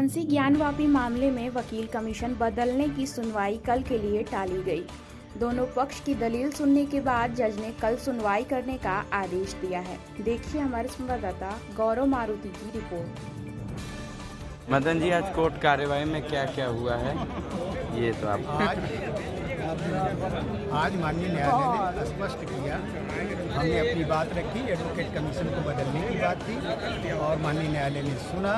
मानसी ज्ञानवापी मामले में वकील कमीशन बदलने की सुनवाई कल के लिए टाली गई। दोनों पक्ष की दलील सुनने के बाद जज ने कल सुनवाई करने का आदेश दिया है। देखिए हमारे संवाददाता गौरव मारुति की रिपोर्ट। मदन जी, आज कोर्ट कार्यवाही में क्या क्या हुआ है ये तो आप आज माननीय न्यायालय ने स्पष्ट किया। हमने अपनी बात रखी, एडवोकेट कमीशन को बदलने की बात थी और माननीय न्यायालय ने सुना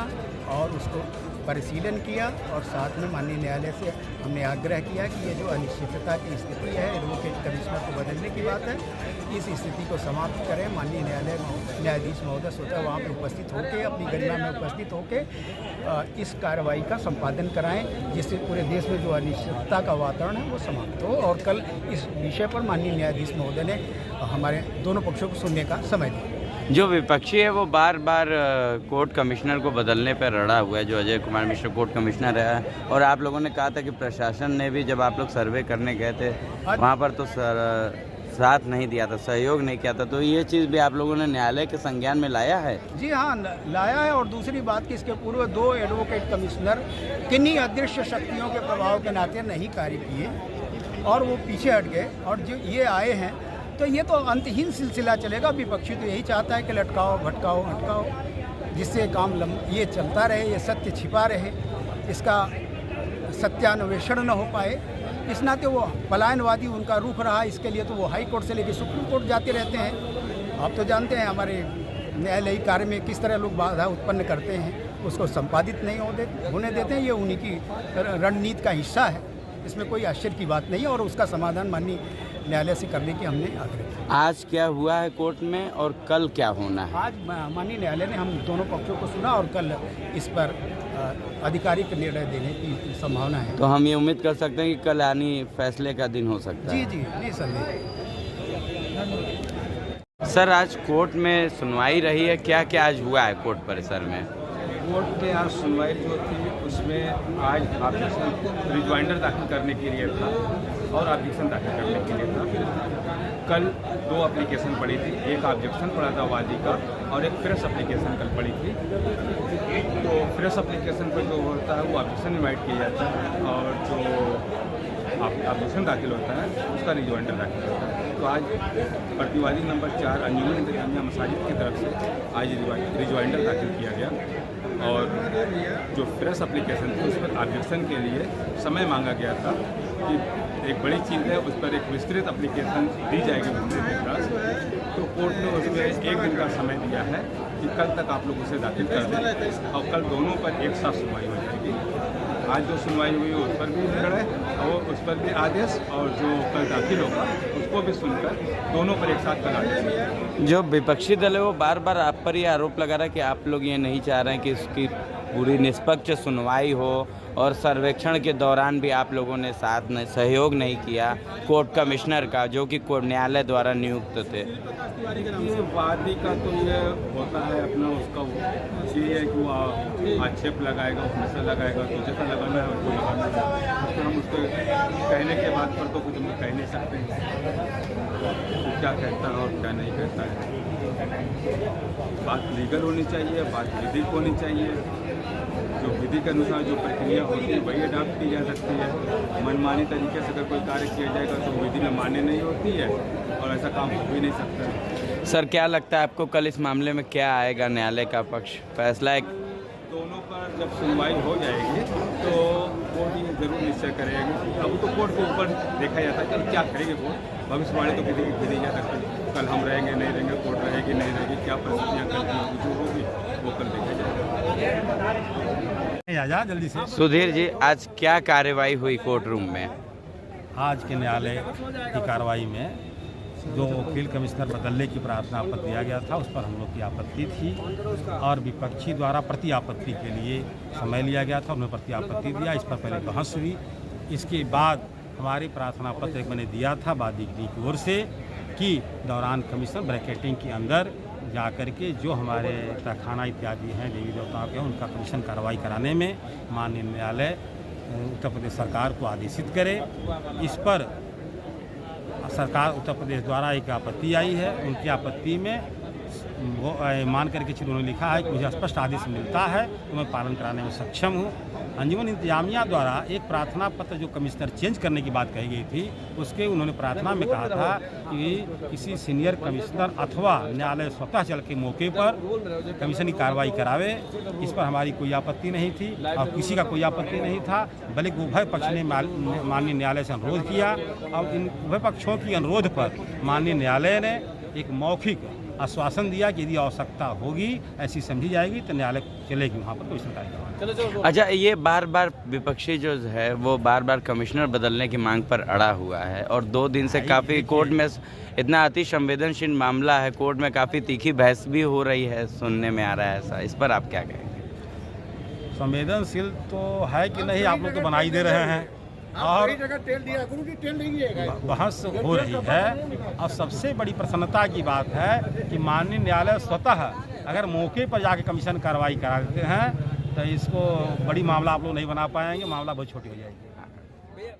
और उसको परिशीलन किया और साथ में माननीय न्यायालय से हमने आग्रह किया कि ये जो अनिश्चितता की स्थिति है, एडवोकेट कमिश्नर को बदलने की बात है, इस स्थिति को समाप्त करें। माननीय न्यायाधीश महोदय स्वतः वहाँ पर उपस्थित होकर, अपनी गरिमा में उपस्थित होकर इस कार्रवाई का संपादन कराएं, जिससे पूरे देश में जो अनिश्चितता का वातावरण है वो समाप्त हो। और कल इस विषय पर माननीय न्यायाधीश महोदय ने हमारे दोनों पक्षों को सुनने का समय दिया। जो विपक्षी है वो बार बार कोर्ट कमिश्नर को बदलने पर रड़ा हुआ है, जो अजय कुमार मिश्र कोर्ट कमिश्नर है, और आप लोगों ने कहा था कि प्रशासन ने भी जब आप लोग सर्वे करने गए थे वहाँ पर तो साथ नहीं दिया था, सहयोग नहीं किया था, तो ये चीज़ भी आप लोगों ने न्यायालय के संज्ञान में लाया है? जी हाँ, लाया है। और दूसरी बात कि इसके पूर्व दो एडवोकेट कमिश्नर किन्हीं अदृश्य शक्तियों के प्रभाव के नाते नहीं कार्य किए और वो पीछे हट गए, और जो ये आए हैं तो ये तो अंतहीन सिलसिला चलेगा। विपक्षी तो यही चाहता है कि लटकाओ भटकाओ हटकाओ, जिससे काम ये चलता रहे, ये सत्य छिपा रहे, इसका सत्यान्वेषण न हो पाए। इस नाते वो पलायनवादी उनका रुख रहा, इसके लिए तो वो हाई कोर्ट से लेकर सुप्रीम कोर्ट जाते रहते हैं। आप तो जानते हैं हमारे न्यायालयिक कार्य में किस तरह लोग बाधा उत्पन्न करते हैं, उसको संपादित नहीं होने देते हैं। ये उन्हीं की रणनीति का हिस्सा है, इसमें कोई आश्चर्य की बात नहीं है और उसका समाधान माननीय न्यायालय से करने की हमने आग्रह किया। आज क्या हुआ है कोर्ट में और कल क्या होना है? आज माननीय न्यायालय ने हम दोनों पक्षों को सुना और कल इस पर आधिकारिक निर्णय देने की संभावना है। तो हम ये उम्मीद कर सकते हैं कि कल यानी फैसले का दिन हो सकता है? जी निसंदेह। सर, आज कोर्ट में सुनवाई रही है, क्या क्या आज हुआ है कोर्ट परिसर में? कोर्ट में आज सुनवाई जो थी उसमें आज ऑब्जेक्शन रिजवाइंडर दाखिल करने के लिए था और ऑब्जेक्शन दाखिल करने के लिए था। कल दो एप्लीकेशन पड़ी थी, एक ऑब्जेक्शन पड़ा था वादी का और एक फ्रेश एप्लीकेशन कल पड़ी थी। तो फ्रेश एप्लीकेशन पर जो होता है वो ऑब्जेक्शन इन्वाइट किया जाता है और जो ऑब्जेक्शन दाखिल होता है उसका रिजवाइंडर दाखिल होता है। तो आज प्रतिवादी नंबर 4 अंजुमन इंतजामिया मसाजिद की तरफ से आज रिजवाइंडर दाखिल किया गया और जो फ्रेश एप्लीकेशन थी उस पर ऑब्जेक्शन के लिए समय मांगा गया था कि एक बड़ी चीज़ है, उस पर एक विस्तृत एप्लीकेशन दी जाएगी मुद्दे के पास। तो कोर्ट ने उसमें 1 दिन का समय दिया है कि कल तक आप लोग उसे दाखिल कर दें और कल दोनों पर एक साथ सुनवाई हो जाएगी। आज जो सुनवाई हुई उस पर भी निर्णय और उस पर भी आदेश, और जो कल दाखिल होगा उसको भी सुनकर दोनों पर एक साथ कल आदेश। जो विपक्षी दल है वो बार बार आप पर ये आरोप लगा रहा है कि आप लोग ये नहीं चाह रहे हैं कि इसकी पूरी निष्पक्ष सुनवाई हो और सर्वेक्षण के दौरान भी आप लोगों ने साथ में सहयोग नहीं किया कोर्ट कमिश्नर का, जो कि न्यायालय द्वारा नियुक्त थे। ये वादी का तो ये होता है अपना, उसका ये है कि वो आक्षेप लगाएगा, उसमें लगाएगा, तो जैसा लगाना है उसको लगाना है। तो हम उसको कहने के बाद पर तो कुछ हम कह नहीं सकते तो क्या कहता है और क्या नहीं कहता है। बात लीगल होनी चाहिए, बात विधिक होनी चाहिए। जो विधि के अनुसार जो प्रक्रिया होती है वही अडॉप्ट की जा सकती है। मनमानी तरीके से अगर कोई कार्य किया जाएगा तो विधि में मान्य नहीं होती है और ऐसा काम हो भी नहीं सकता। सर, क्या लगता है आपको कल इस मामले में क्या आएगा न्यायालय का पक्ष फैसला? एक दोनों पर जब सुनवाई हो जाएगी तो कोर्ट ये जरूर निश्चय करेगी। अब तो कोर्ट के ऊपर देखा जाता है कि क्या करेगी कोर्ट। भविष्यवाणी तो किसी की दी जा सकती है, कल हम रहेंगे नहीं रहेंगे, कोर्ट रहेगी नहीं रहेगी, क्या परिस्थितियाँ कल की जो होगी वो कल देखा जाएगा। जल्दी से सुधीर जी, आज क्या कार्यवाही हुई कोर्ट रूम में? आज के न्यायालय की कार्रवाई में जो वकील कमिश्नर बदलने की प्रार्थना पत्र दिया गया था उस पर हम लोग की आपत्ति थी और विपक्षी द्वारा प्रति आपत्ति के लिए समय लिया गया था, उन्होंने प्रति आपत्ति दिया। इस पर पहले बहस हुई, इसके बाद हमारी प्रार्थना पत्र एक मैंने दिया था वादी की ओर से कि दौरान कमीशन ब्रैकेटिंग के अंदर जाकर के जो हमारे तहखाना इत्यादि हैं देवी देवताओं के, उनका कमीशन कार्रवाई कराने में माननीय न्यायालय उत्तर प्रदेश सरकार को आदेशित करे। इस पर सरकार उत्तर प्रदेश द्वारा एक आपत्ति आई है, उनकी आपत्ति में वो मान करके उन्होंने लिखा है कि मुझे स्पष्ट आदेश मिलता है तो मैं पालन कराने में सक्षम हूँ। अंजुमन इंतजामिया द्वारा एक प्रार्थना पत्र जो कमिश्नर चेंज करने की बात कही गई थी, उसके उन्होंने प्रार्थना में कहा था कि किसी सीनियर कमिश्नर अथवा न्यायालय स्वतः चल के मौके पर कमीशन की कार्रवाई करावे। इस पर हमारी कोई आपत्ति नहीं थी और किसी का कोई आपत्ति नहीं था, बल्कि उभय पक्ष ने माननीय न्यायालय से अनुरोध किया और इन उभय पक्षों की अनुरोध पर माननीय न्यायालय ने एक मौखिक आश्वासन दिया कि यदि आवश्यकता होगी ऐसी समझी जाएगी तो न्यायालय चलेगी वहाँ पर कोई शिकायत। अच्छा, ये बार बार विपक्षी जो है वो बार बार कमिश्नर बदलने की मांग पर अड़ा हुआ है और 2 दिन से काफ़ी कोर्ट में इतना अति संवेदनशील मामला है, कोर्ट में काफ़ी तीखी बहस भी हो रही है, सुनने में आ रहा है ऐसा। इस पर आप क्या कहेंगे? संवेदनशील तो है कि नहीं, आप लोग तो बनाई दे रहे हैं और बहस हो रही है। और सबसे बड़ी प्रसन्नता की बात है कि माननीय न्यायालय स्वतः अगर मौके पर जाके कमीशन कार्रवाई करा देते हैं तो इसको बड़ी मामला आप लोग नहीं बना पाएंगे, मामला बहुत छोटी हो जाएगी।